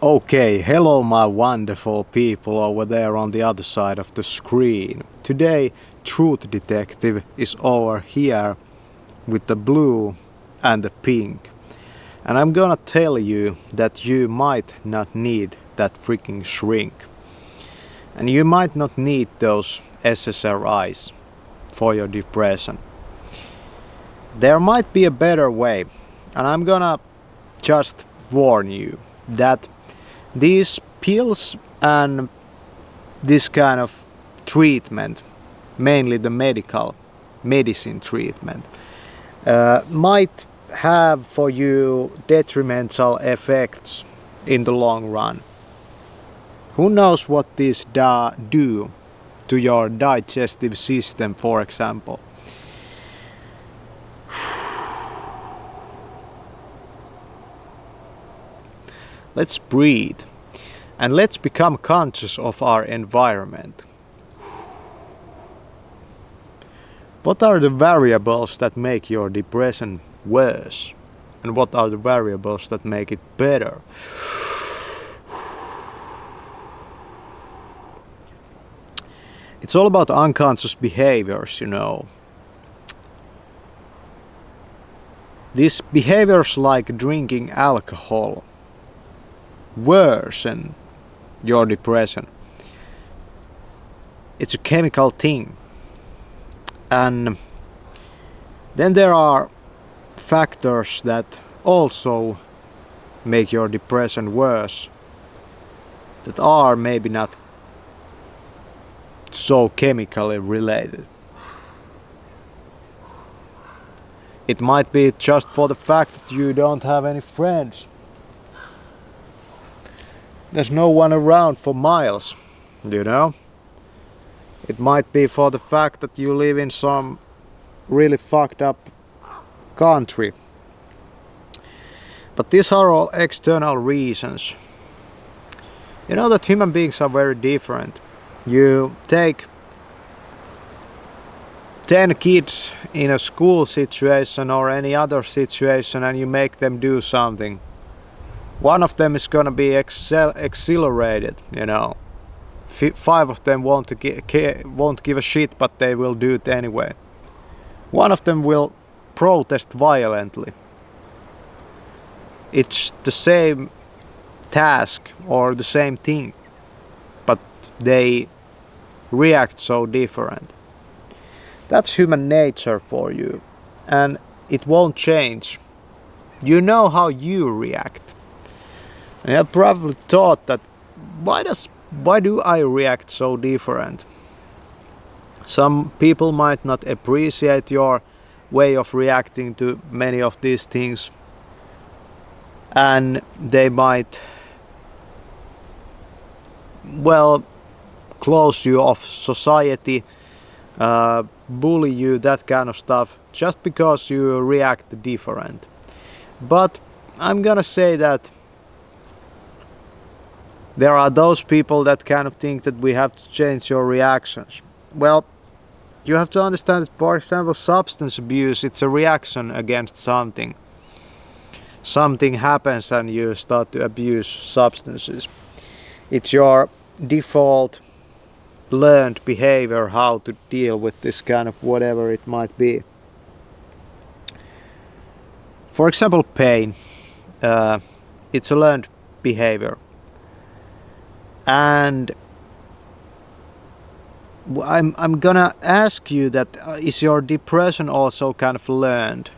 Okay, hello my wonderful people over there on the other side of the screen. Today Truth Detective is over here with the blue and the pink. And I'm gonna tell you that you might not need that freaking shrink. And you might not need those SSRIs for your depression. There might be a better way, and I'm gonna just warn you that these pills and this kind of treatment, mainly the medicine treatment, might have for you detrimental effects in the long run. Who knows what these do to your digestive system, for example. Let's breathe and let's become conscious of our environment. What are the variables that make your depression worse? And what are the variables that make it better? It's all about unconscious behaviors, you know. These behaviors like drinking alcohol worsen your depression. It's a chemical thing. And then there are factors that also make your depression worse, that are maybe not so chemically related. It might be just for the fact that you don't have any friends. There's no one around for miles, you know. It might be for the fact that you live in some really fucked up country. But these are all external reasons. You know that human beings are very different. You take 10 kids in a school situation or any other situation and you make them do something. One of them is gonna be exhilarated, you know. 5 of them won't give a shit, but they will do it anyway. One of them will protest violently. It's the same task or the same thing, but they react so different. That's human nature for you, and it won't change. You know how you react. And you have probably thought that why do I react so different? Some people might not appreciate your way of reacting to many of these things, and they might, well, close you off society, bully you, that kind of stuff, just because you react different. But I'm gonna say that there are those people that kind of think that we have to change your reactions. Well, you have to understand that, for example, substance abuse, it's a reaction against something. Something happens and you start to abuse substances. It's your default learned behavior how to deal with this kind of whatever it might be. For example, pain. It's a learned behavior. And I'm gonna ask you that is your depression also kind of learned?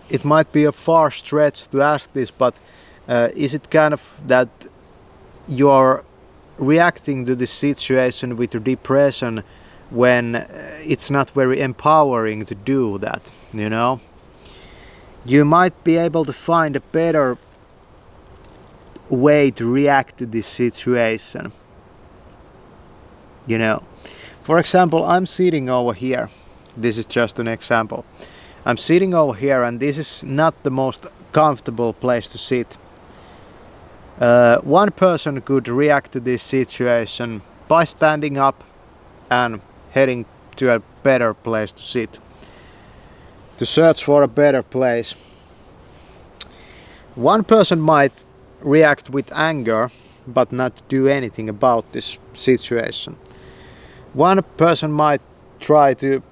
It might be a far stretch to ask this, but is it kind of that you're reacting to this situation with your depression when it's not very empowering to do that, you know? You might be able to find a better way to react to this situation, you know. For example, I'm sitting over here. This is just an example. I'm sitting over here and this is not the most comfortable place to sit. One person could react to this situation by standing up and heading to a better place to sit, to search for a better place. One person might react with anger but not do anything about this situation. One person might try to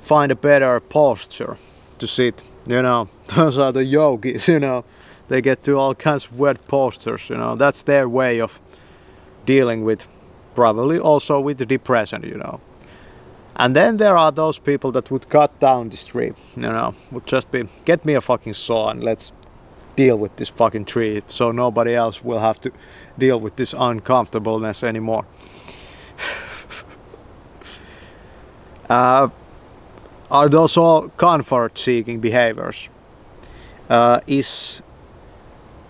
find a better posture to sit, you know. Those are the yogis, you know. They get to all kinds of weird postures, you know. That's their way of dealing with, probably also with the depression, you know. And then there are those people that would cut down this tree, you know, would just be, get me a fucking saw and let's deal with this fucking tree so nobody else will have to deal with this uncomfortableness anymore. Are those all comfort-seeking behaviors? Is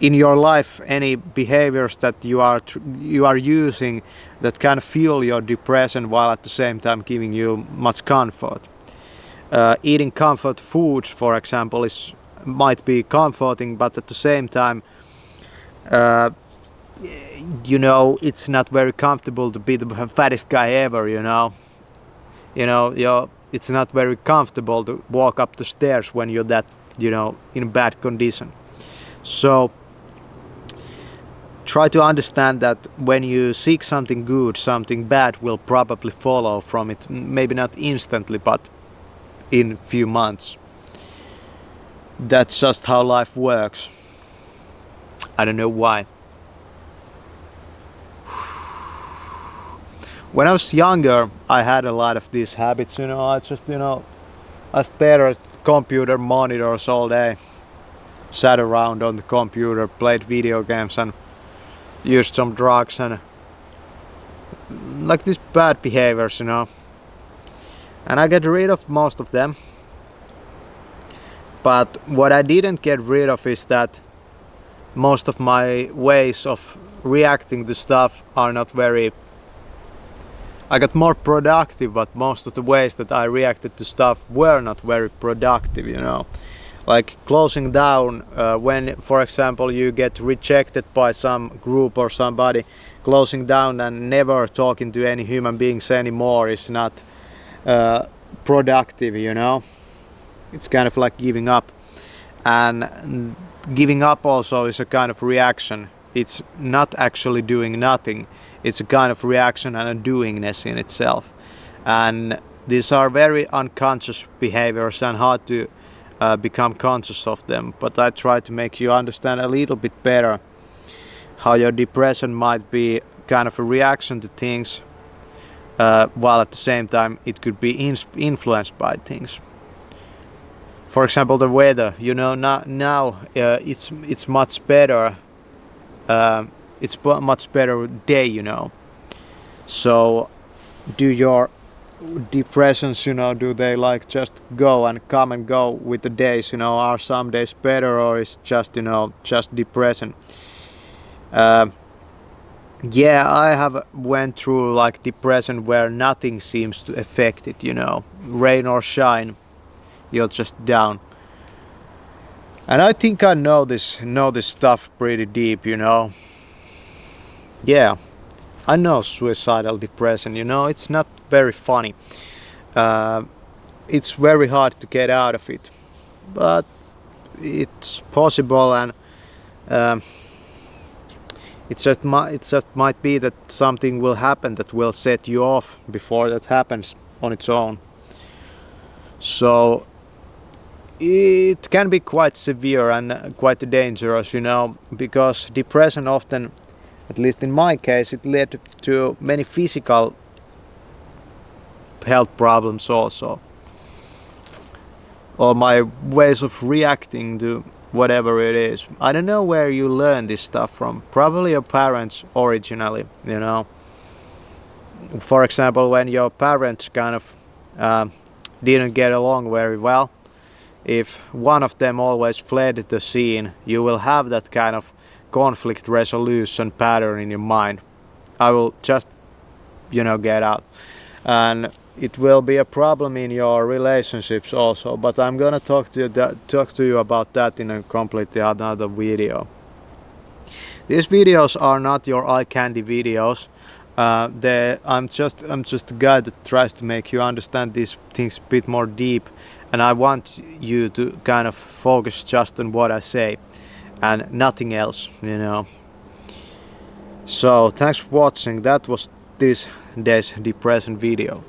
in your life any behaviors that you are using that can fuel your depression while at the same time giving you much comfort? Eating comfort foods, for example, might be comforting, but at the same time, you know, it's not very comfortable to be the fattest guy ever, you know. It's not very comfortable to walk up the stairs when you're that, you know, in bad condition. So try to understand that when you seek something good, something bad will probably follow from it. Maybe not instantly, but in few months. That's just how life works. I don't know why. When I was younger, I had a lot of these habits, you know. I stared at computer monitors all day, sat around on the computer, played video games and used some drugs and like these bad behaviors, you know. And I got rid of most of them. But what I didn't get rid of is that most of my ways of reacting to stuff are not very... I got more productive, but most of the ways that I reacted to stuff were not very productive, you know. Like closing down when, for example, you get rejected by some group or somebody, closing down and never talking to any human beings anymore is not productive, you know. It's kind of like giving up. And giving up also is a kind of reaction. It's not actually doing nothing. It's a kind of reaction and a doingness in itself. And these are very unconscious behaviors and hard to become conscious of them. But I try to make you understand a little bit better how your depression might be kind of a reaction to things, while at the same time it could be influenced by things. For example, the weather. You know, now it's much better. It's much better day, you know. So do your depressions, you know, do they like just go and come and go with the days, you know? Are some days better or is just, you know, just depression? Yeah, I have went through like depression where nothing seems to affect it, you know. Rain or shine, you're just down. And I think I know this stuff pretty deep, you know. Yeah, I know suicidal depression, you know. It's not very funny. It's very hard to get out of it, but it's possible, and it just might be that something will happen that will set you off before that happens on its own. So it can be quite severe and quite dangerous, you know, because depression often, at least in my case, it led to many physical health problems also. Or my ways of reacting to whatever it is. I don't know where you learn this stuff from. Probably your parents originally, you know. For example, when your parents kind of didn't get along very well, if one of them always fled the scene, you will have that kind of conflict resolution pattern in your mind. I will just, you know, get out. And it will be a problem in your relationships also, but I'm gonna talk to you about that in a completely another video. These videos are not your eye candy videos. I'm just a guy that tries to make you understand these things a bit more deep, and I want you to kind of focus just on what I say and nothing else, you know. So thanks for watching. That was this day's depression video.